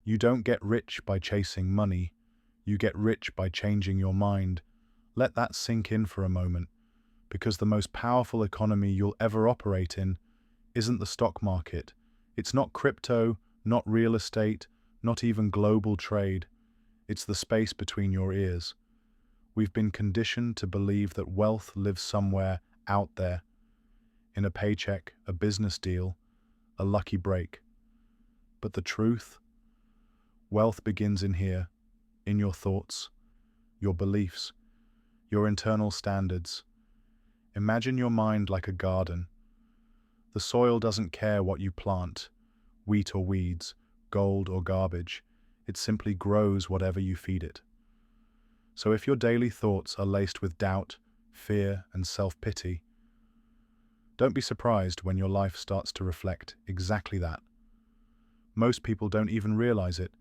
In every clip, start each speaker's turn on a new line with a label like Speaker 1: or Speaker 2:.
Speaker 1: You don't get rich by chasing money. You get rich by changing your mind. Let that sink in for a moment, because the most powerful economy you'll ever operate in isn't the stock market. It's not crypto, not real estate, not even global trade. It's the space between your ears. We've been conditioned to believe that wealth lives somewhere out there, in a paycheck, a business deal, a lucky break. But the truth? Wealth begins in here, in your thoughts, your beliefs, your internal standards. Imagine your mind like a garden. The soil doesn't care what you plant, wheat or weeds, gold or garbage. It simply grows whatever you feed it. So if your daily thoughts are laced with doubt, fear, and self-pity, don't be surprised when your life starts to reflect exactly that. Most people don't even realize it,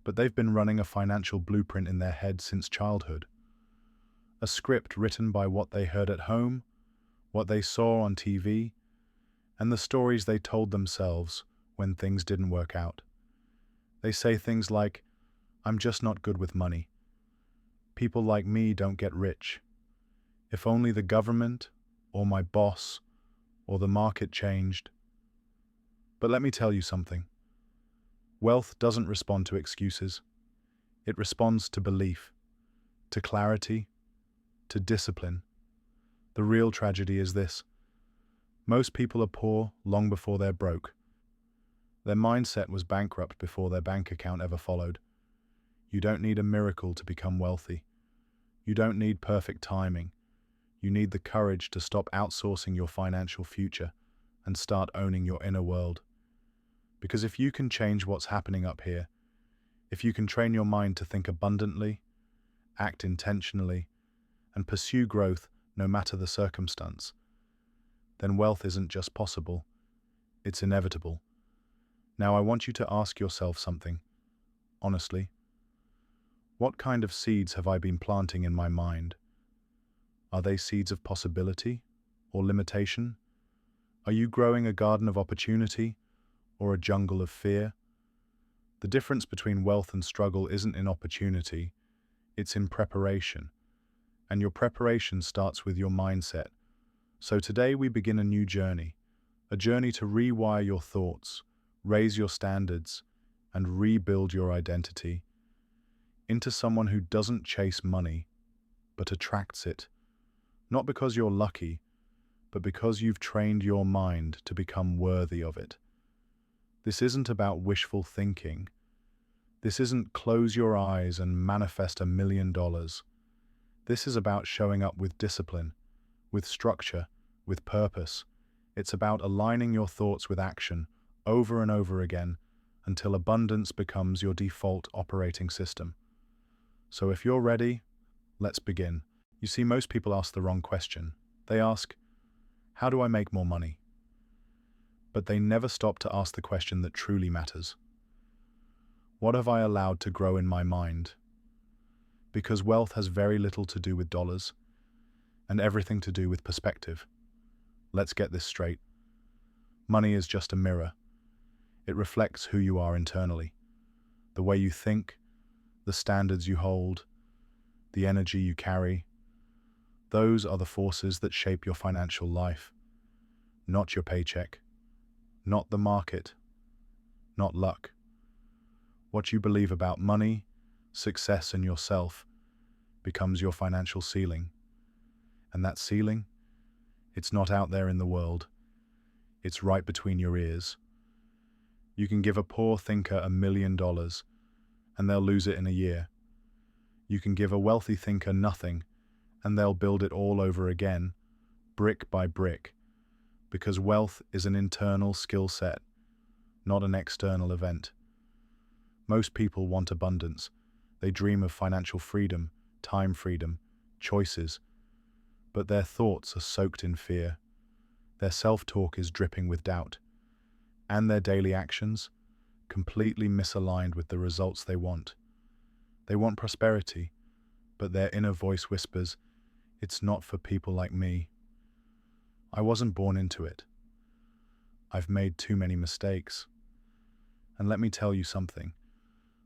Speaker 1: but they've been running a financial blueprint in their head since childhood. A script written by what they heard at home, what they saw on TV, and the stories they told themselves when things didn't work out. They say things like, "I'm just not good with money. People like me don't get rich. If only the government, or my boss, or the market changed." But let me tell you something. Wealth doesn't respond to excuses. It responds to belief, to clarity, to discipline. The real tragedy is this. Most people are poor long before they're broke. Their mindset was bankrupt before their bank account ever followed. You don't need a miracle to become wealthy. You don't need perfect timing. You need the courage to stop outsourcing your financial future and start owning your inner world. Because if you can change what's happening up here, if you can train your mind to think abundantly, act intentionally, and pursue growth no matter the circumstance, then wealth isn't just possible, it's inevitable. Now I want you to ask yourself something, honestly. What kind of seeds have I been planting in my mind? Are they seeds of possibility or limitation? Are you growing a garden of opportunity or a jungle of fear? The difference between wealth and struggle isn't in opportunity, it's in preparation. And your preparation starts with your mindset. So today we begin a new journey, a journey to rewire your thoughts, raise your standards, and rebuild your identity into someone who doesn't chase money, but attracts it. Not because you're lucky, but because you've trained your mind to become worthy of it. This isn't about wishful thinking. This isn't close your eyes and manifest $1 million. This is about showing up with discipline, with structure, with purpose. It's about aligning your thoughts with action over and over again until abundance becomes your default operating system. So if you're ready, let's begin. You see, most people ask the wrong question. They ask, how do I make more money? But they never stop to ask the question that truly matters. What have I allowed to grow in my mind? Because wealth has very little to do with dollars and everything to do with perspective. Let's get this straight. Money is just a mirror. It reflects who you are internally, the way you think, the standards you hold, the energy you carry. Those are the forces that shape your financial life, not your paycheck, not the market, not luck. What you believe about money, success, and yourself becomes your financial ceiling. And that ceiling, it's not out there in the world. It's right between your ears. You can give a poor thinker $1 million and they'll lose it in a year. You can give a wealthy thinker nothing and they'll build it all over again, brick by brick, because wealth is an internal skill set, not an external event. Most people want abundance. They dream of financial freedom, time freedom, choices, but their thoughts are soaked in fear. Their self-talk is dripping with doubt, and their daily actions completely misaligned with the results they want. They want prosperity, but their inner voice whispers, "It's not for people like me. I wasn't born into it. I've made too many mistakes." And let me tell you something.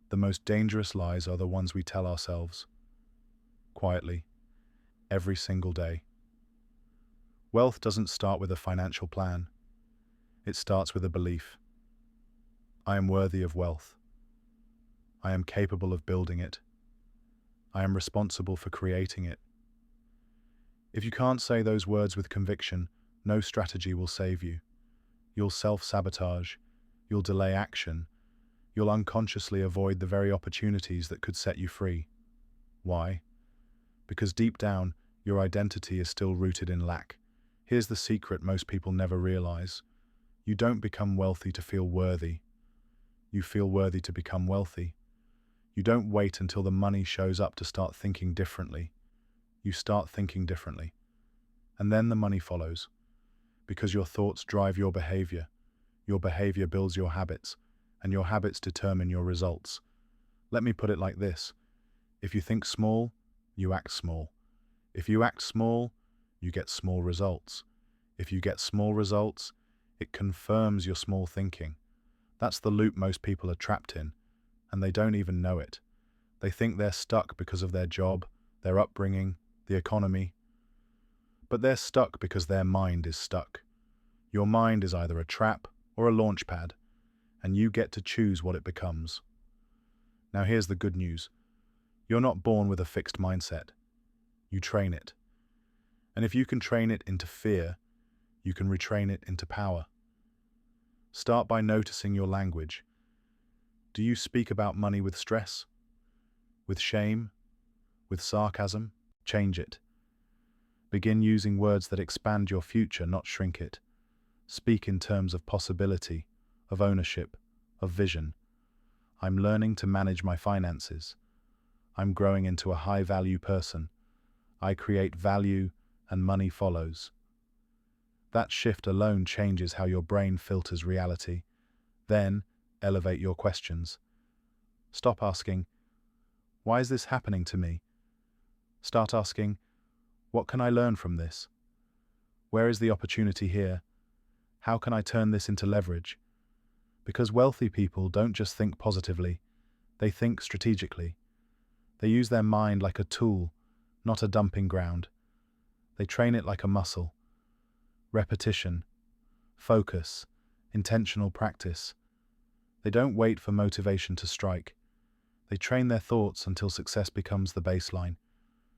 Speaker 1: The most dangerous lies are the ones we tell ourselves, quietly, every single day. Wealth doesn't start with a financial plan. It starts with a belief. I am worthy of wealth. I am capable of building it. I am responsible for creating it. If you can't say those words with conviction, no strategy will save you. You'll self-sabotage. You'll delay action. You'll unconsciously avoid the very opportunities that could set you free. Why? Because deep down, your identity is still rooted in lack. Here's the secret most people never realize. You don't become wealthy to feel worthy. You feel worthy to become wealthy. You don't wait until the money shows up to start thinking differently. You start thinking differently. And then the money follows. Because your thoughts drive your behavior builds your habits, and your habits determine your results. Let me put it like this. If you think small, you act small. If you act small, you get small results. If you get small results, it confirms your small thinking. That's the loop most people are trapped in, and they don't even know it. They think they're stuck because of their job, their upbringing, the economy. But they're stuck because their mind is stuck. Your mind is either a trap or a launch pad, and you get to choose what it becomes. Now here's the good news. You're not born with a fixed mindset. You train it. And if you can train it into fear, you can retrain it into power. Start by noticing your language. Do you speak about money with stress? With shame? With sarcasm? Change it. Begin using words that expand your future, not shrink it. Speak in terms of possibility, of ownership, of vision. I'm learning to manage my finances. I'm growing into a high-value person. I create value and money follows. That shift alone changes how your brain filters reality. Then, elevate your questions. Stop asking, why is this happening to me? Start asking, what can I learn from this? Where is the opportunity here? How can I turn this into leverage? Because wealthy people don't just think positively, they think strategically. They use their mind like a tool, not a dumping ground. They train it like a muscle. Repetition, focus, intentional practice. They don't wait for motivation to strike. They train their thoughts until success becomes the baseline.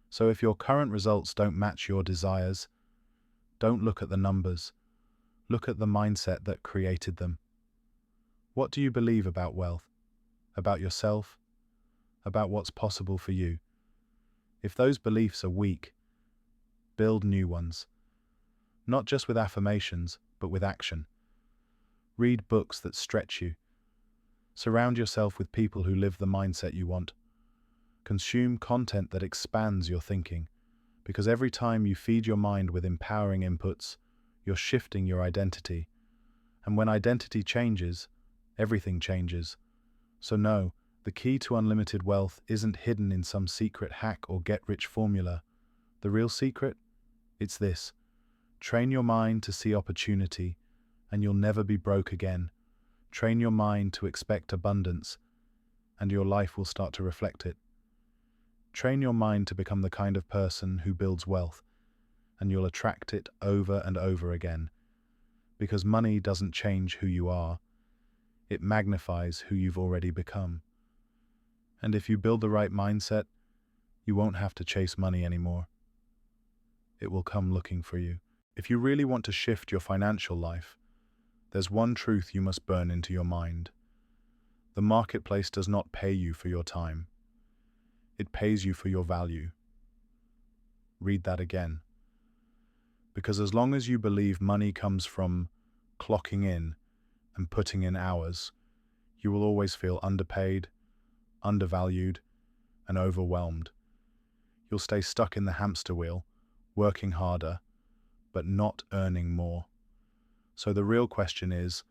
Speaker 1: So if your current results don't match your desires, don't look at the numbers. Look at the mindset that created them. What do you believe about wealth? About yourself? About what's possible for you? If those beliefs are weak, build new ones. Not just with affirmations, but with action. Read books that stretch you. Surround yourself with people who live the mindset you want. Consume content that expands your thinking, because every time you feed your mind with empowering inputs, you're shifting your identity. And when identity changes, everything changes. So no, the key to unlimited wealth isn't hidden in some secret hack or get-rich formula. The real secret? It's this. Train your mind to see opportunity, and you'll never be broke again. Train your mind to expect abundance, and your life will start to reflect it. Train your mind to become the kind of person who builds wealth, and you'll attract it over and over again. Because money doesn't change who you are, it magnifies who you've already become. And if you build the right mindset, you won't have to chase money anymore. It will come looking for you. If you really want to shift your financial life, there's one truth you must burn into your mind. The marketplace does not pay you for your time. It pays you for your value. Read that again. Because as long as you believe money comes from clocking in and putting in hours, you will always feel underpaid, undervalued, and overwhelmed. You'll stay stuck in the hamster wheel, working harder, but not earning more. So the real question is,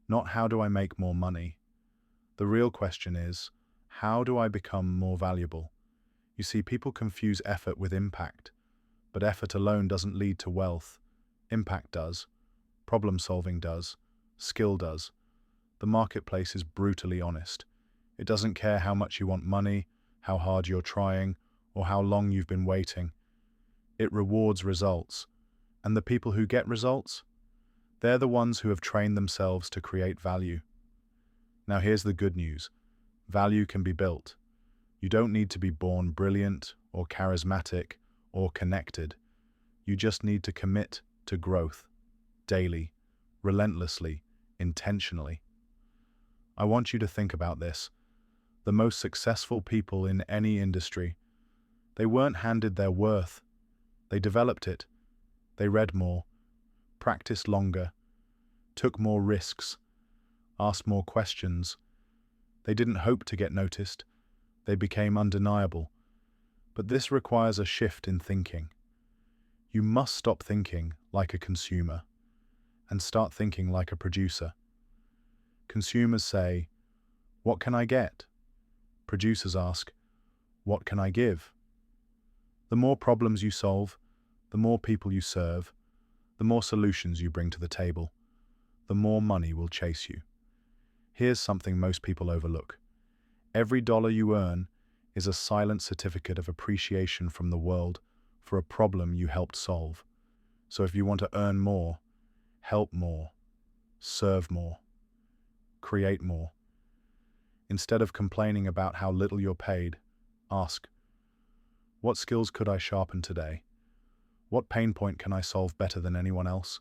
Speaker 1: not how do I make more money? The real question is, how do I become more valuable? You see, people confuse effort with impact, but effort alone doesn't lead to wealth. Impact does. Problem solving does. Skill does. The marketplace is brutally honest. It doesn't care how much you want money, how hard you're trying, or how long you've been waiting. It rewards results. And the people who get results? They're the ones who have trained themselves to create value. Now here's the good news. Value can be built. You don't need to be born brilliant or charismatic or connected. You just need to commit to growth, daily, relentlessly, intentionally. I want you to think about this. The most successful people in any industry, they weren't handed their worth. They developed it. They read more, practiced longer, took more risks, asked more questions. They didn't hope to get noticed. They became undeniable. But this requires a shift in thinking. You must stop thinking like a consumer and start thinking like a producer. Consumers say, "What can I get?" Producers ask, "What can I give?" The more problems you solve, the more people you serve, the more solutions you bring to the table, the more money will chase you. Here's something most people overlook. Every dollar you earn is a silent certificate of appreciation from the world for a problem you helped solve. So if you want to earn more, help more, serve more, create more. Instead of complaining about how little you're paid, ask, what skills could I sharpen today? What pain point can I solve better than anyone else?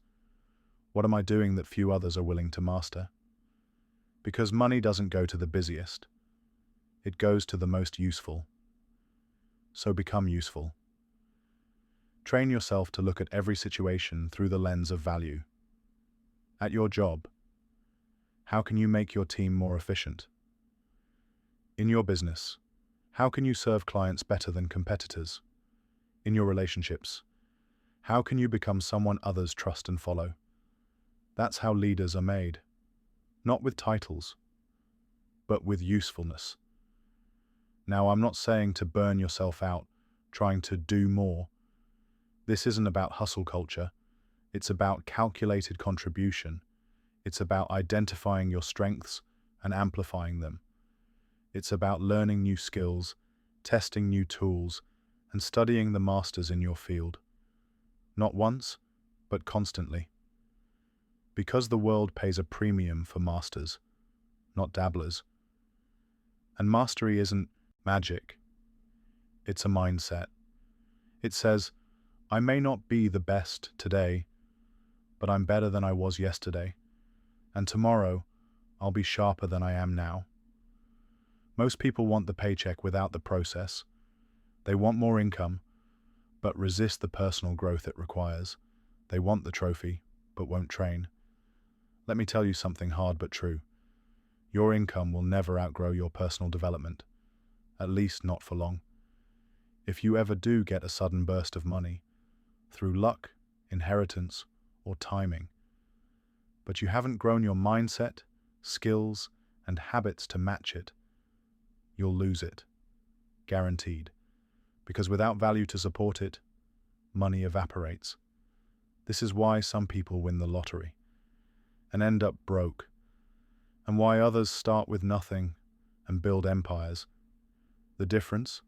Speaker 1: What am I doing that few others are willing to master? Because money doesn't go to the busiest. It goes to the most useful. So become useful. Train yourself to look at every situation through the lens of value. At your job, how can you make your team more efficient? In your business, how can you serve clients better than competitors? In your relationships, how can you become someone others trust and follow? That's how leaders are made. Not with titles, but with usefulness. Now, I'm not saying to burn yourself out, trying to do more. This isn't about hustle culture. It's about calculated contribution. It's about identifying your strengths and amplifying them. It's about learning new skills, testing new tools, and studying the masters in your field. Not once, but constantly. Because the world pays a premium for masters, not dabblers. And mastery isn't magic. It's a mindset. It says, I may not be the best today, but I'm better than I was yesterday. And tomorrow, I'll be sharper than I am now. Most people want the paycheck without the process. They want more income, but resist the personal growth it requires. They want the trophy, but won't train. Let me tell you something hard but true. Your income will never outgrow your personal development, at least not for long. If you ever do get a sudden burst of money, through luck, inheritance, or timing, but you haven't grown your mindset, skills, and habits to match it, you'll lose it. Guaranteed. Because without value to support it, money evaporates. This is why some people win the lottery and end up broke, and why others start with nothing and build empires. The difference?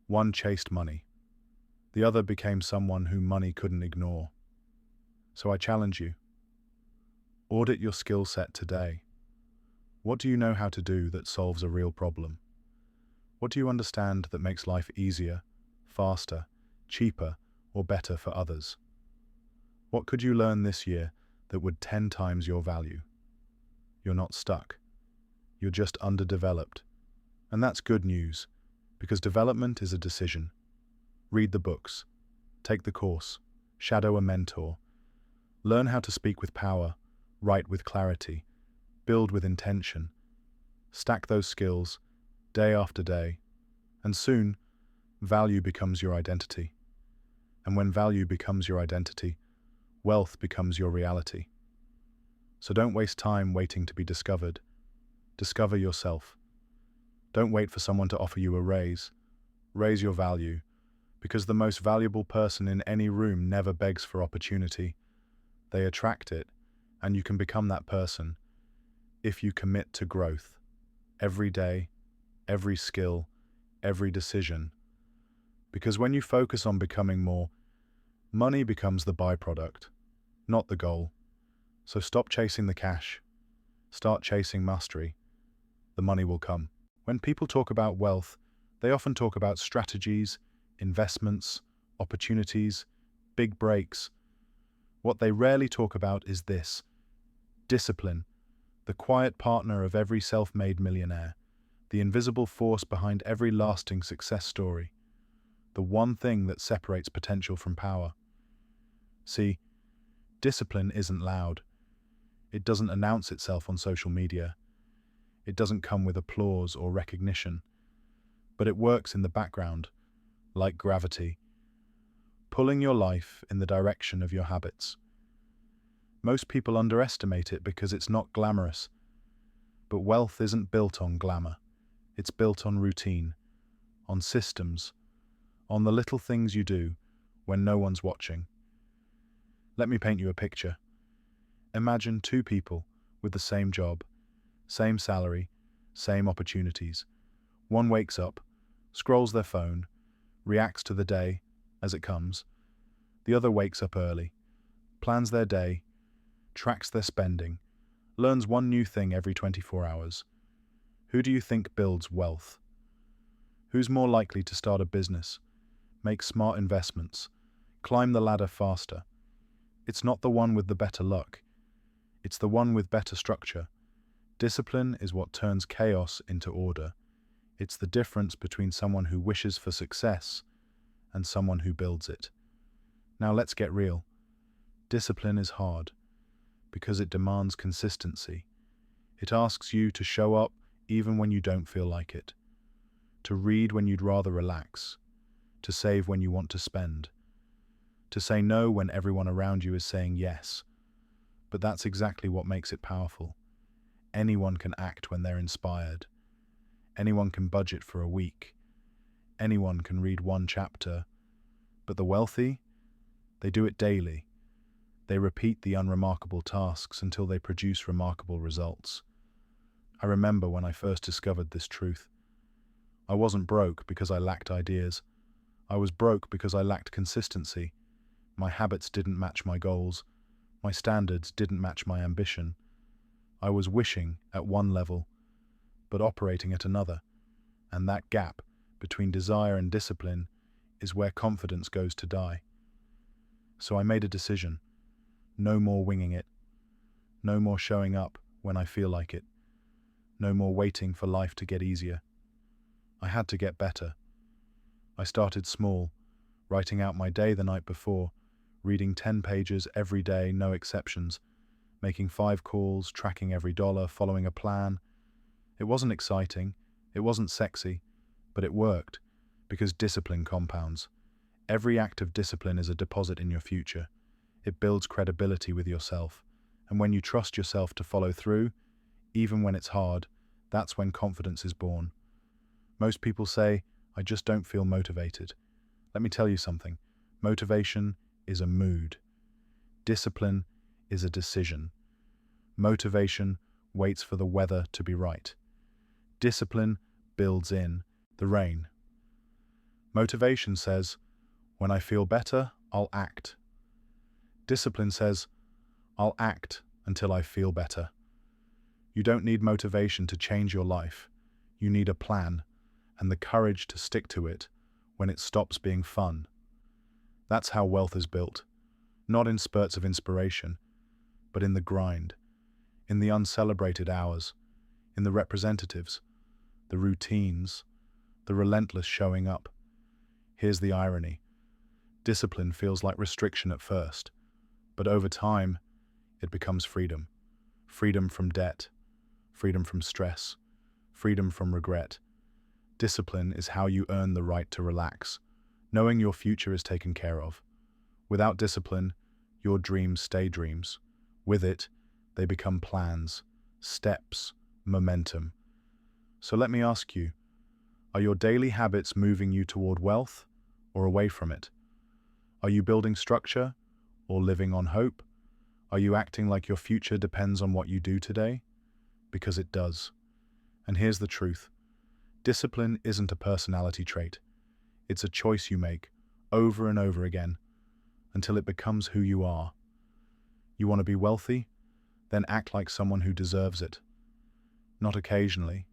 Speaker 1: One chased money. The other became someone whom money couldn't ignore. So I challenge you. Audit your skill set today. What do you know how to do that solves a real problem? What do you understand that makes life easier, faster, cheaper, or better for others? What could you learn this year that would 10 times your value? You're not stuck. You're just underdeveloped. And that's good news, because development is a decision. Read the books, take the course, shadow a mentor, learn how to speak with power, write with clarity, build with intention. Stack those skills day after day, and soon, value becomes your identity. And when value becomes your identity, wealth becomes your reality. So don't waste time waiting to be discovered. Discover yourself. Don't wait for someone to offer you a raise. Raise your value, because the most valuable person in any room never begs for opportunity. They attract it, and you can become that person if you commit to growth every day, every skill, every decision. Because when you focus on becoming more, money becomes the byproduct, not the goal. So stop chasing the cash. Start chasing mastery. The money will come. When people talk about wealth, they often talk about strategies, investments, opportunities, big breaks. What they rarely talk about is this: discipline, the quiet partner of every self-made millionaire, the invisible force behind every lasting success story, the one thing that separates potential from power. See, discipline isn't loud. It doesn't announce itself on social media. It doesn't come with applause or recognition. But it works in the background, like gravity, pulling your life in the direction of your habits. Most people underestimate it because it's not glamorous. But wealth isn't built on glamour. It's built on routine, on systems, on the little things you do when no one's watching. Let me paint you a picture. Imagine two people with the same job, same salary, same opportunities. One wakes up, scrolls their phone, reacts to the day as it comes. The other wakes up early, plans their day, tracks their spending, learns one new thing every 24 hours. Who do you think builds wealth? Who's more likely to start a business, make smart investments, climb the ladder faster? It's not the one with the better luck. It's the one with better structure. Discipline is what turns chaos into order. It's the difference between someone who wishes for success and someone who builds it. Now let's get real. Discipline is hard because it demands consistency. It asks you to show up even when you don't feel like it, to read when you'd rather relax, to save when you want to spend, to say no when everyone around you is saying yes. But that's exactly what makes it powerful. Anyone can act when they're inspired. Anyone can budget for a week. Anyone can read one chapter. But the wealthy, they do it daily. They repeat the unremarkable tasks until they produce remarkable results. I remember when I first discovered this truth. I wasn't broke because I lacked ideas. I was broke because I lacked consistency. My habits didn't match my goals. My standards didn't match my ambition. I was wishing at one level, but operating at another. And that gap between desire and discipline is where confidence goes to die. So I made a decision. No more winging it. No more showing up when I feel like it. No more waiting for life to get easier. I had to get better. I started small, writing out my day the night before, reading 10 pages every day, no exceptions, making 5 calls, tracking every dollar, following a plan. It wasn't exciting, it wasn't sexy, but it worked, because discipline compounds. Every act of discipline is a deposit in your future. It builds credibility with yourself, and when you trust yourself to follow through, even when it's hard, that's when confidence is born. Most people say, "I just don't feel motivated." Let me tell you something. Motivation is a mood. Discipline is a decision. Motivation waits for the weather to be right. Discipline builds in the rain. Motivation says, "When I feel better, I'll act." Discipline says, "I'll act until I feel better." You don't need motivation to change your life. You need a plan and the courage to stick to it when it stops being fun. That's how wealth is built, not in spurts of inspiration, but in the grind, in the uncelebrated hours, in the representatives, the routines, the relentless showing up. Here's the irony. Discipline feels like restriction at first, but over time, it becomes freedom. Freedom from debt, freedom from stress, freedom from regret. Discipline is how you earn the right to relax, knowing your future is taken care of. Without discipline, your dreams stay dreams. With it, they become plans, steps, momentum. So let me ask you, are your daily habits moving you toward wealth or away from it? Are you building structure or living on hope? Are you acting like your future depends on what you do today? Because it does. And here's the truth. Discipline isn't a personality trait. It's a choice you make over and over again until it becomes who you are. You want to be wealthy? Then act like someone who deserves it. Not occasionally,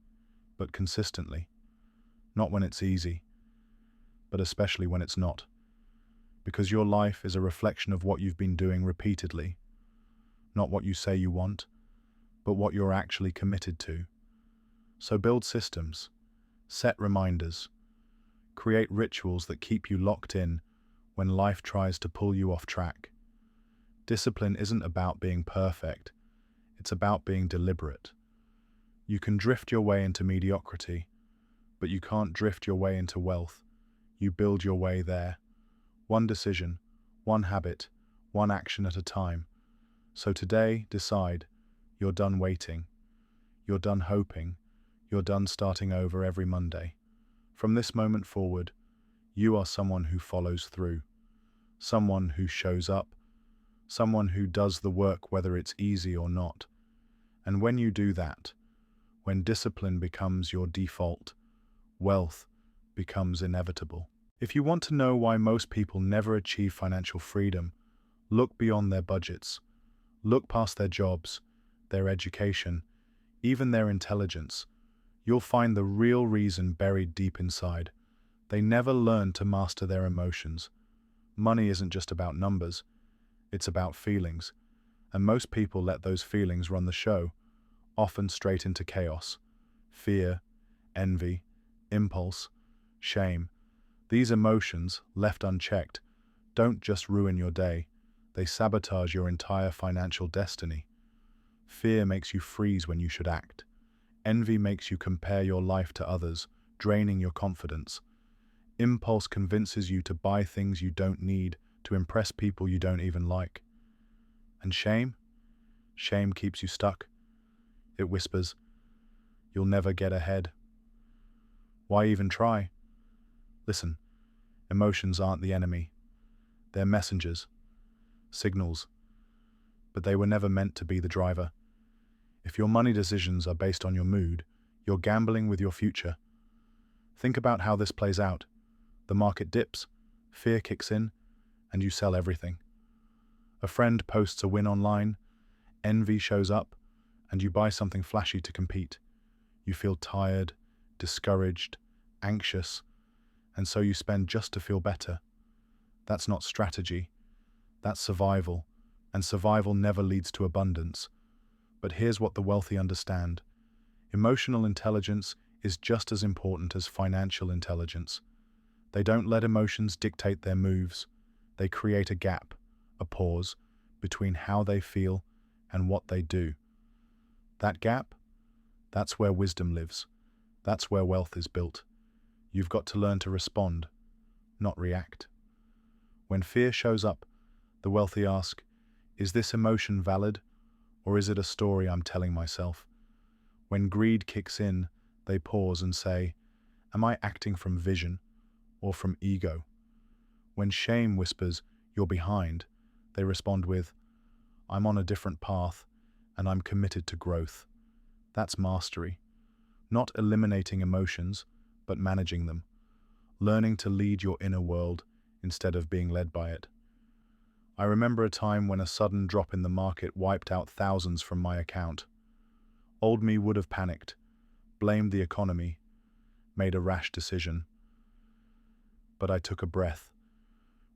Speaker 1: but consistently. Not when it's easy, but especially when it's not. Because your life is a reflection of what you've been doing repeatedly. Not what you say you want, but what you're actually committed to. So build systems, set reminders, create rituals that keep you locked in when life tries to pull you off track. Discipline isn't about being perfect, it's about being deliberate. You can drift your way into mediocrity, but you can't drift your way into wealth. You build your way there. One decision, one habit, one action at a time. So today, decide. You're done waiting. You're done hoping. You're done starting over every Monday. From this moment forward, you are someone who follows through. Someone who shows up. Someone who does the work whether it's easy or not. And when you do that, when discipline becomes your default, wealth becomes inevitable. If you want to know why most people never achieve financial freedom, look beyond their budgets. Look past their jobs, their education, even their intelligence. You'll find the real reason buried deep inside. They never learned to master their emotions. Money isn't just about numbers, it's about feelings. And most people let those feelings run the show, often straight into chaos. Fear, envy, impulse, shame. These emotions, left unchecked, don't just ruin your day, they sabotage your entire financial destiny. Fear makes you freeze when you should act. Envy makes you compare your life to others, draining your confidence. Impulse convinces you to buy things you don't need, to impress people you don't even like. And shame? Shame keeps you stuck. It whispers, "You'll never get ahead." Why even try? Listen, emotions aren't the enemy. They're messengers, signals, but they were never meant to be the driver. If your money decisions are based on your mood, you're gambling with your future. Think about how this plays out. The market dips, fear kicks in, and you sell everything. A friend posts a win online, envy shows up, and you buy something flashy to compete. You feel tired, discouraged, anxious, and so you spend just to feel better. That's not strategy. That's survival, and survival never leads to abundance. But here's what the wealthy understand. Emotional intelligence is just as important as financial intelligence. They don't let emotions dictate their moves. They create a gap, a pause, between how they feel and what they do. That gap? That's where wisdom lives. That's where wealth is built. You've got to learn to respond, not react. When fear shows up, the wealthy ask, is this emotion valid, or is it a story I'm telling myself? When greed kicks in, they pause and say, am I acting from vision or from ego? When shame whispers, you're behind, they respond with, I'm on a different path and I'm committed to growth. That's mastery. Not eliminating emotions, but managing them. Learning to lead your inner world instead of being led by it. I remember a time when a sudden drop in the market wiped out thousands from my account. Old me would have panicked, blamed the economy, made a rash decision. But I took a breath,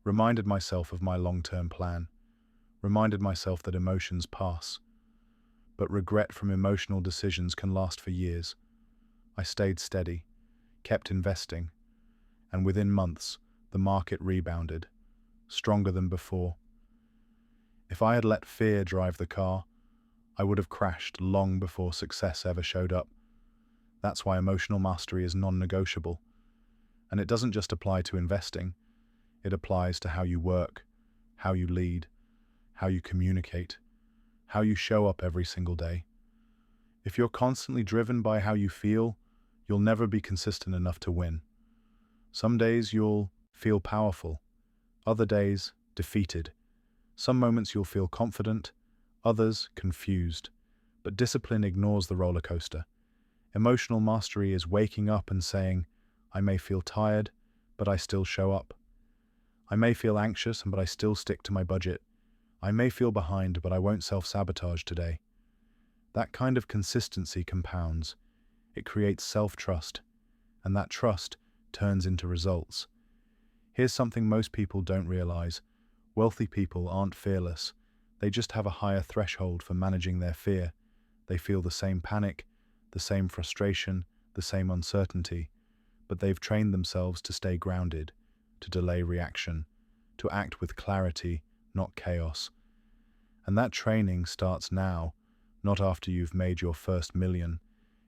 Speaker 1: reminded myself of my long-term plan, reminded myself that emotions pass, but regret from emotional decisions can last for years. I stayed steady, kept investing, and within months, the market rebounded, stronger than before. If I had let fear drive the car, I would have crashed long before success ever showed up. That's why emotional mastery is non-negotiable. And it doesn't just apply to investing, it applies to how you work, how you lead, how you communicate, how you show up every single day. If you're constantly driven by how you feel, you'll never be consistent enough to win. Some days you'll feel powerful, other days defeated. Some moments you'll feel confident, others confused. But discipline ignores the roller coaster. Emotional mastery is waking up and saying, I may feel tired, but I still show up. I may feel anxious, but I still stick to my budget. I may feel behind, but I won't self-sabotage today. That kind of consistency compounds. It creates self-trust, and that trust turns into results. Here's something most people don't realize. Wealthy people aren't fearless. They just have a higher threshold for managing their fear. They feel the same panic, the same frustration, the same uncertainty, but they've trained themselves to stay grounded, to delay reaction, to act with clarity, not chaos. And that training starts now, not after you've made your first million.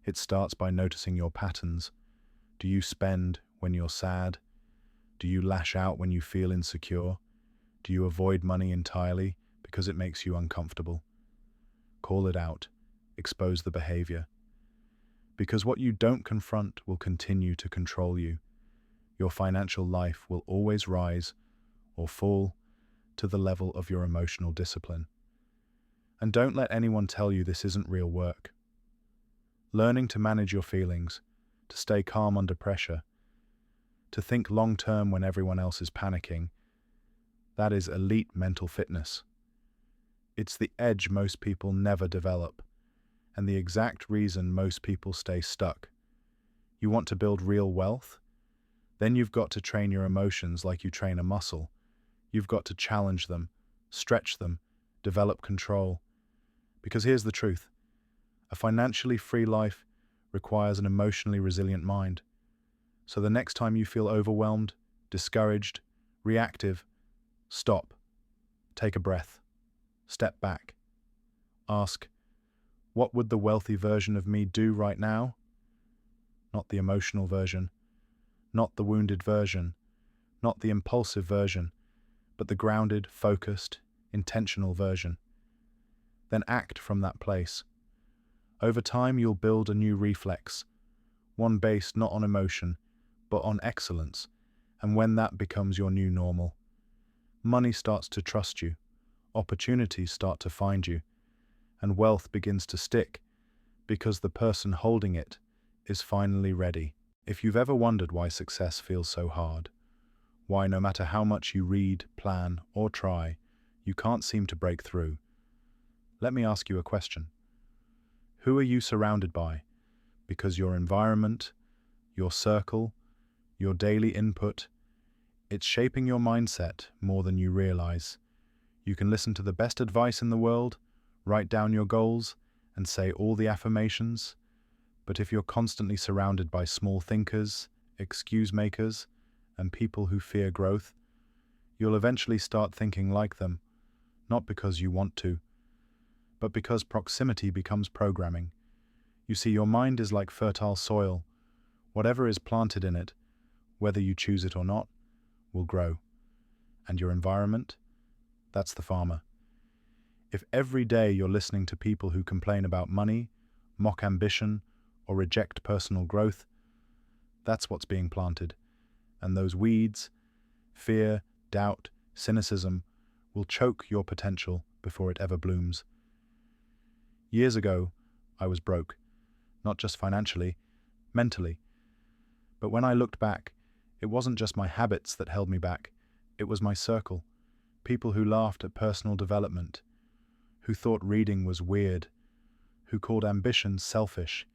Speaker 1: It starts by noticing your patterns. Do you spend when you're sad? Do you lash out when you feel insecure? Do you avoid money entirely because it makes you uncomfortable? Call it out. Expose the behavior. Because what you don't confront will continue to control you. Your financial life will always rise or fall to the level of your emotional discipline. And don't let anyone tell you this isn't real work. Learning to manage your feelings, to stay calm under pressure, to think long-term when everyone else is panicking, that is elite mental fitness. It's the edge most people never develop, and the exact reason most people stay stuck. You want to build real wealth? Then you've got to train your emotions like you train a muscle. You've got to challenge them, stretch them, develop control. Because here's the truth. A financially free life requires an emotionally resilient mind. So the next time you feel overwhelmed, discouraged, reactive, stop. Take a breath. Step back. Ask, what would the wealthy version of me do right now? Not the emotional version, not the wounded version, not the impulsive version, but the grounded, focused, intentional version. Then act from that place. Over time, you'll build a new reflex, one based not on emotion, but on excellence. And when that becomes your new normal, money starts to trust you, opportunities start to find you, and wealth begins to stick because the person holding it is finally ready. If you've ever wondered why success feels so hard, why no matter how much you read, plan, or try, you can't seem to break through, let me ask you a question. Who are you surrounded by? Because your environment, your circle, your daily input, it's shaping your mindset more than you realize. You can listen to the best advice in the world, write down your goals, and say all the affirmations, but if you're constantly surrounded by small thinkers, excuse makers, and people who fear growth, you'll eventually start thinking like them, not because you want to, but because proximity becomes programming. You see, your mind is like fertile soil. Whatever is planted in it, whether you choose it or not, will grow. And your environment? That's the farmer. If every day you're listening to people who complain about money, mock ambition, or reject personal growth, that's what's being planted. And those weeds, fear, doubt, cynicism, will choke your potential before it ever blooms. Years ago, I was broke, not just financially, mentally. But when I looked back, it wasn't just my habits that held me back, it was my circle. People who laughed at personal development, who thought reading was weird, who called ambition selfish.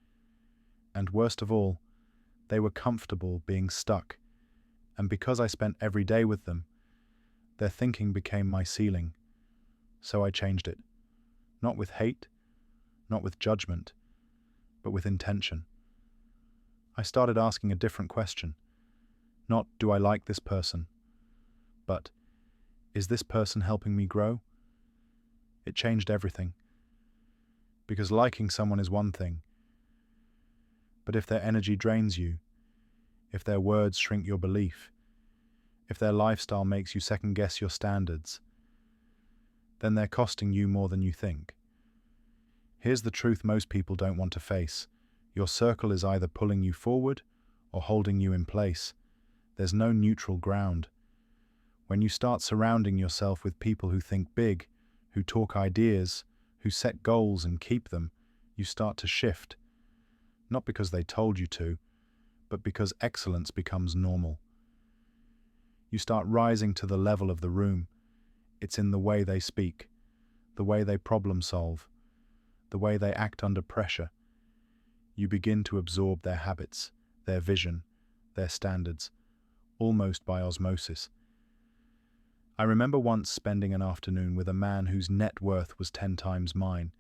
Speaker 1: And worst of all, they were comfortable being stuck. And because I spent every day with them, their thinking became my ceiling. So I changed it. Not with hate, not with judgment, but with intention. I started asking a different question. Not, do I like this person? But, is this person helping me grow? It changed everything. Because liking someone is one thing. But if their energy drains you, if their words shrink your belief, if their lifestyle makes you second-guess your standards, then they're costing you more than you think. Here's the truth most people don't want to face. Your circle is either pulling you forward or holding you in place. There's no neutral ground. When you start surrounding yourself with people who think big, who talk ideas, who set goals and keep them, you start to shift. not because they told you to, but because excellence becomes normal. You start rising to the level of the room. It's in the way they speak, the way they problem solve, the way they act under pressure. You begin to absorb their habits, their vision, their standards, almost by osmosis. I remember once spending an afternoon with a man whose net worth was 10 times mine,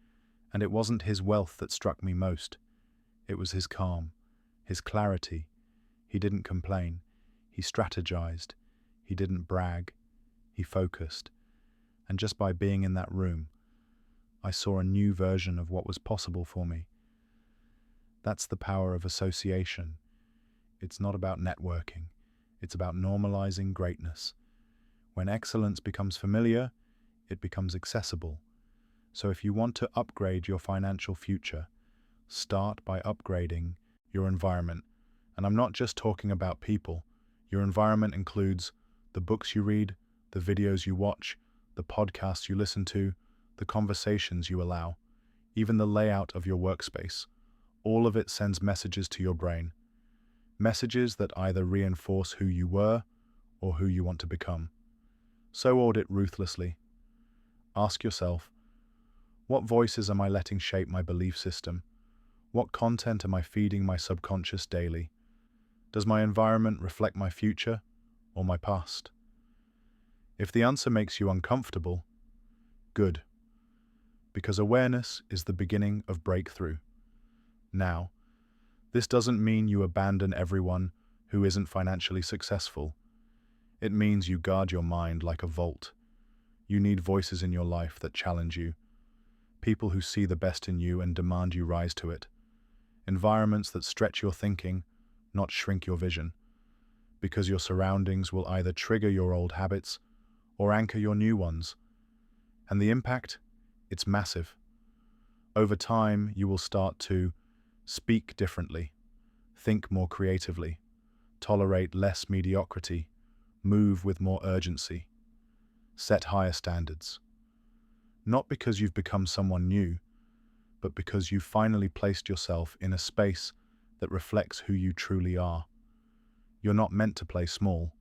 Speaker 1: and it wasn't his wealth that struck me most. It was his calm, his clarity. He didn't complain. He strategized. He didn't brag. He focused. And just by being in that room, I saw a new version of what was possible for me. That's the power of association. It's not about networking. It's about normalizing greatness. When excellence becomes familiar, it becomes accessible. So if you want to upgrade your financial future, start by upgrading your environment. And I'm not just talking about people. Your environment includes the books you read, the videos you watch, the podcasts you listen to, the conversations you allow, even the layout of your workspace. All of it sends messages to your brain. Messages that either reinforce who you were or who you want to become. So audit ruthlessly. Ask yourself, what voices am I letting shape my belief system? What content am I feeding my subconscious daily? Does my environment reflect my future or my past? If the answer makes you uncomfortable, good, because awareness is the beginning of breakthrough. Now, this doesn't mean you abandon everyone who isn't financially successful. It means you guard your mind like a vault. You need voices in your life that challenge you, people who see the best in you and demand you rise to it, environments that stretch your thinking, not shrink your vision, because your surroundings will either trigger your old habits or anchor your new ones. And the impact? It's massive. Over time, you will start to speak differently, think more creatively, tolerate less mediocrity, move with more urgency, set higher standards. Not because you've become someone new, but because you've finally placed yourself in a space that reflects who you truly are. You're not meant to play small.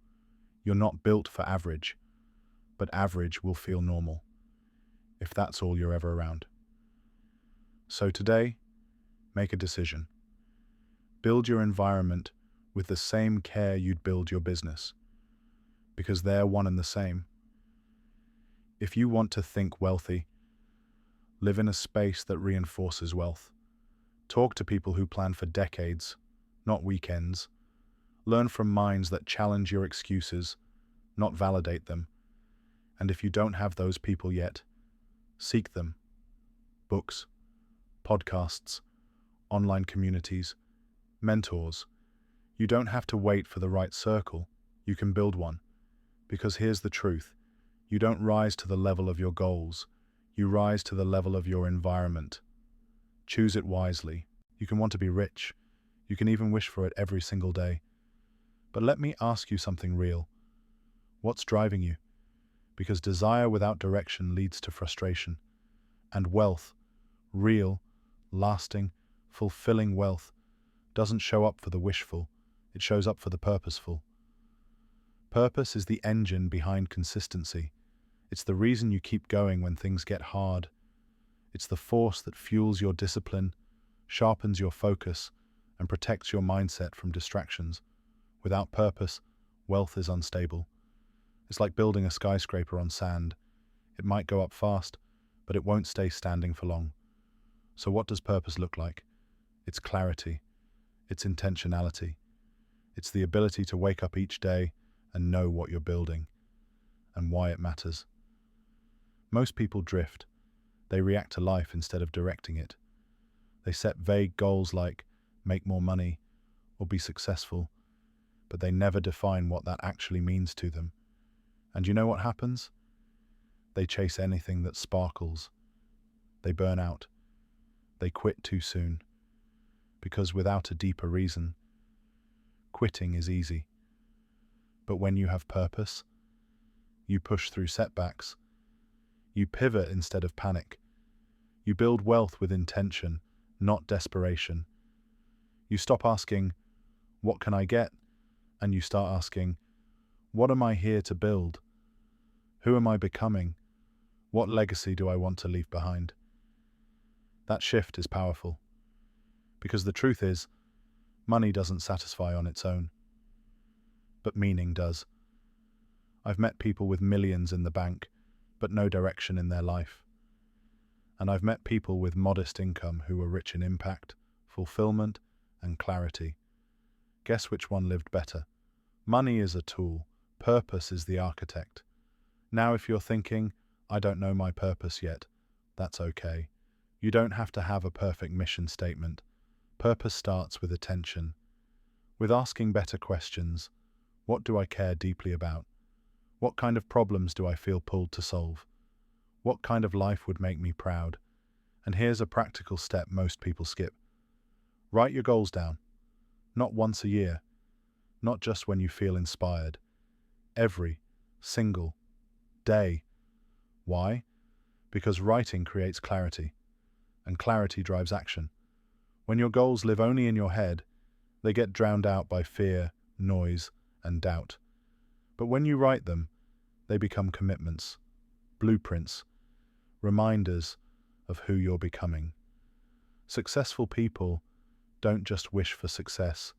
Speaker 1: You're not built for average, but average will feel normal, if that's all you're ever around. So today, make a decision. Build your environment with the same care you'd build your business, because they're one and the same. If you want to think wealthy, live in a space that reinforces wealth. Talk to people who plan for decades, not weekends. Learn from minds that challenge your excuses, not validate them. And if you don't have those people yet, seek them. Books, podcasts, online communities, mentors. You don't have to wait for the right circle. You can build one. Because here's the truth. You don't rise to the level of your goals. You rise to the level of your environment. Choose it wisely. You can want to be rich. You can even wish for it every single day. But let me ask you something real. What's driving you? Because desire without direction leads to frustration. And wealth, real, lasting, fulfilling wealth, doesn't show up for the wishful. It shows up for the purposeful. Purpose is the engine behind consistency. It's the reason you keep going when things get hard. It's the force that fuels your discipline, sharpens your focus, and protects your mindset from distractions. Without purpose, wealth is unstable. It's like building a skyscraper on sand. It might go up fast, but it won't stay standing for long. So what does purpose look like? It's clarity. It's intentionality. It's the ability to wake up each day and know what you're building and why it matters. Most people drift. They react to life instead of directing it. They set vague goals like make more money or be successful, but they never define what that actually means to them. And you know what happens? They chase anything that sparkles. They burn out. They quit too soon. Because without a deeper reason, quitting is easy. But when you have purpose, you push through setbacks. You pivot instead of panic. You build wealth with intention, not desperation. You stop asking, what can I get? And you start asking, what am I here to build? Who am I becoming? What legacy do I want to leave behind? That shift is powerful. Because the truth is, money doesn't satisfy on its own. But meaning does. I've met people with millions in the bank, but no direction in their life. And I've met people with modest income who were rich in impact, fulfillment, and clarity. Guess which one lived better? Money is a tool. Purpose is the architect. Now if you're thinking, I don't know my purpose yet, that's okay. You don't have to have a perfect mission statement. Purpose starts with attention, with asking better questions. What do I care deeply about? What kind of problems do I feel pulled to solve? What kind of life would make me proud? And here's a practical step most people skip. Write your goals down. Not once a year. Not just when you feel inspired. Every single day. Why? Because writing creates clarity, and clarity drives action. When your goals live only in your head, they get drowned out by fear, noise, and doubt. But when you write them, they become commitments, blueprints, reminders of who you're becoming. Successful people don't just wish for success.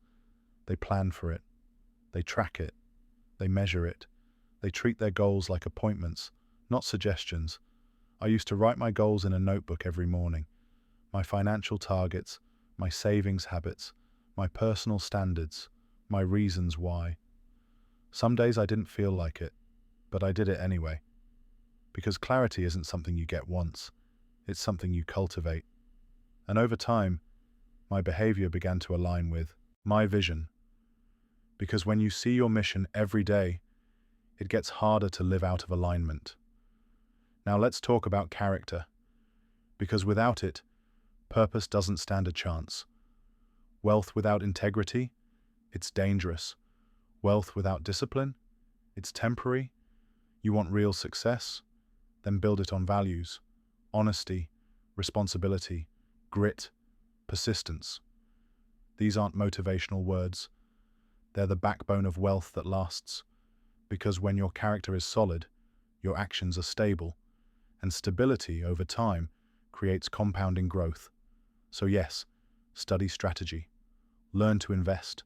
Speaker 1: They plan for it. They track it. They measure it. They treat their goals like appointments, not suggestions. I used to write my goals in a notebook every morning. My financial targets, my savings habits, my personal standards, my reasons why. Some days I didn't feel like it, but I did it anyway. Because clarity isn't something you get once. It's something you cultivate. And over time, my behavior began to align with my vision. Because when you see your mission every day, it gets harder to live out of alignment. Now let's talk about character. Because without it, purpose doesn't stand a chance. Wealth without integrity, it's dangerous. Wealth without discipline, it's temporary. You want real success? Then build it on values, honesty, responsibility, grit, persistence. These aren't motivational words. They're the backbone of wealth that lasts. Because when your character is solid, your actions are stable, and stability over time creates compounding growth. So yes, study strategy, learn to invest,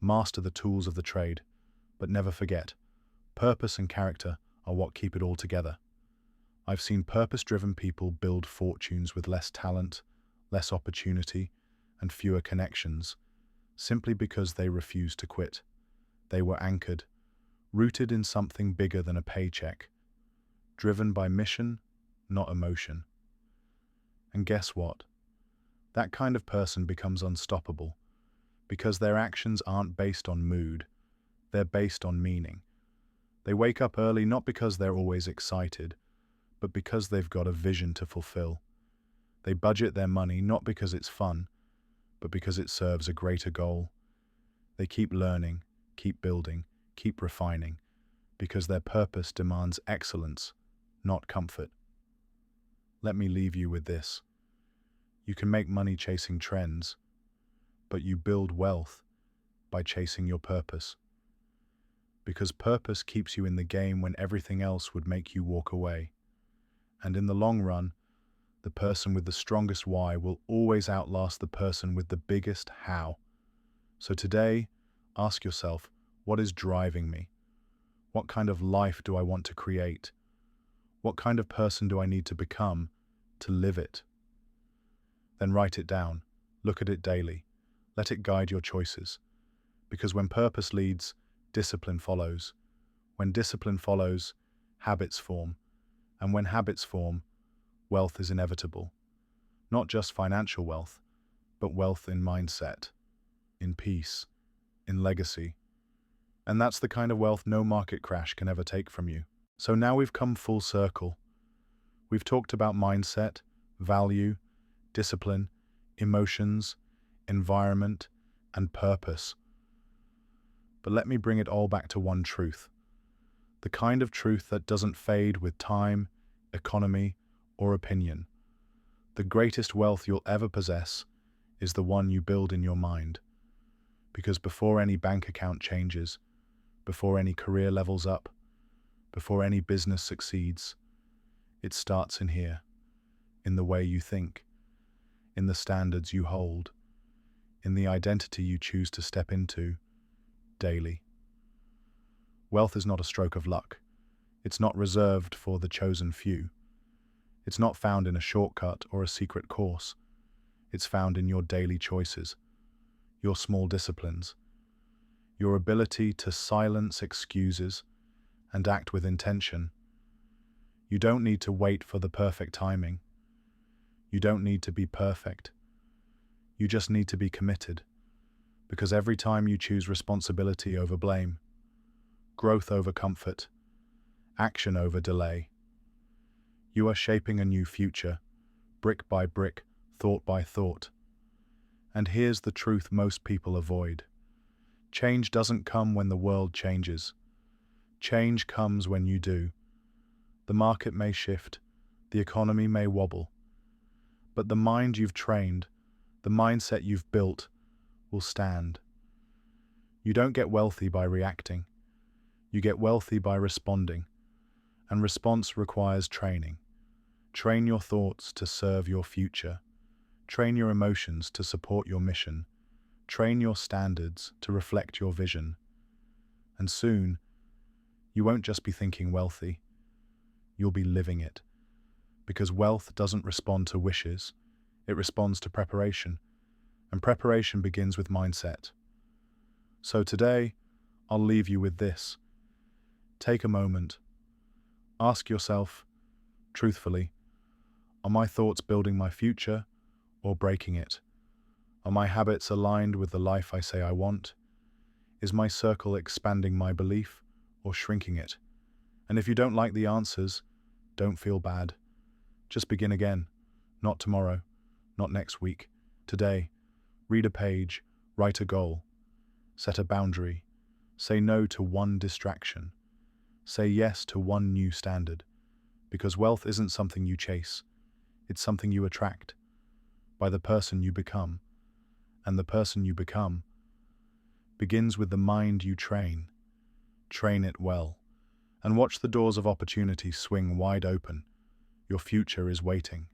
Speaker 1: master the tools of the trade, but never forget, purpose and character are what keep it all together. I've seen purpose-driven people build fortunes with less talent, less opportunity, and fewer connections, simply because they refused to quit. They were anchored, rooted in something bigger than a paycheck, driven by mission, not emotion. And guess what? That kind of person becomes unstoppable, because their actions aren't based on mood, they're based on meaning. They wake up early not because they're always excited, but because they've got a vision to fulfill. They budget their money not because it's fun, but because it serves a greater goal. They keep learning, keep building, keep refining, because their purpose demands excellence, not comfort. Let me leave you with this. You can make money chasing trends, but you build wealth by chasing your purpose. Because purpose keeps you in the game when everything else would make you walk away. And in the long run, the person with the strongest why will always outlast the person with the biggest how. So today, ask yourself, what is driving me? What kind of life do I want to create? What kind of person do I need to become to live it? Then write it down, look at it daily, let it guide your choices. Because when purpose leads, discipline follows. When discipline follows, habits form. And when habits form, wealth is inevitable. Not just financial wealth, but wealth in mindset, in peace, in legacy. And that's the kind of wealth no market crash can ever take from you. So now we've come full circle. We've talked about mindset, value, discipline, emotions, environment, and purpose. But let me bring it all back to one truth. The kind of truth that doesn't fade with time, economy, or opinion. The greatest wealth you'll ever possess is the one you build in your mind. Because before any bank account changes, before any career levels up, before any business succeeds, it starts in here, in the way you think, in the standards you hold, in the identity you choose to step into daily. Wealth is not a stroke of luck. It's not reserved for the chosen few. It's not found in a shortcut or a secret course. It's found in your daily choices, your small disciplines, your ability to silence excuses and act with intention. You don't need to wait for the perfect timing. You don't need to be perfect. You just need to be committed, because every time you choose responsibility over blame, growth over comfort, action over delay, you are shaping a new future, brick by brick, thought by thought. And here's the truth most people avoid. Change doesn't come when the world changes. Change comes when you do. The market may shift, the economy may wobble, but the mind you've trained, the mindset you've built, will stand. You don't get wealthy by reacting. You get wealthy by responding, and response requires training. Train your thoughts to serve your future. Train your emotions to support your mission. Train your standards to reflect your vision. And soon, you won't just be thinking wealthy, you'll be living it. Because wealth doesn't respond to wishes, it responds to preparation. And preparation begins with mindset. So today, I'll leave you with this. Take a moment. Ask yourself, truthfully, are my thoughts building my future or breaking it? Are my habits aligned with the life I say I want? Is my circle expanding my belief or shrinking it? And if you don't like the answers, don't feel bad. Just begin again. Not tomorrow, not next week. Today, read a page, write a goal, set a boundary, say no to one distraction, say yes to one new standard. Because wealth isn't something you chase, it's something you attract by the person you become. And the person you become begins with the mind you train. Train it well, and watch the doors of opportunity swing wide open. Your future is waiting.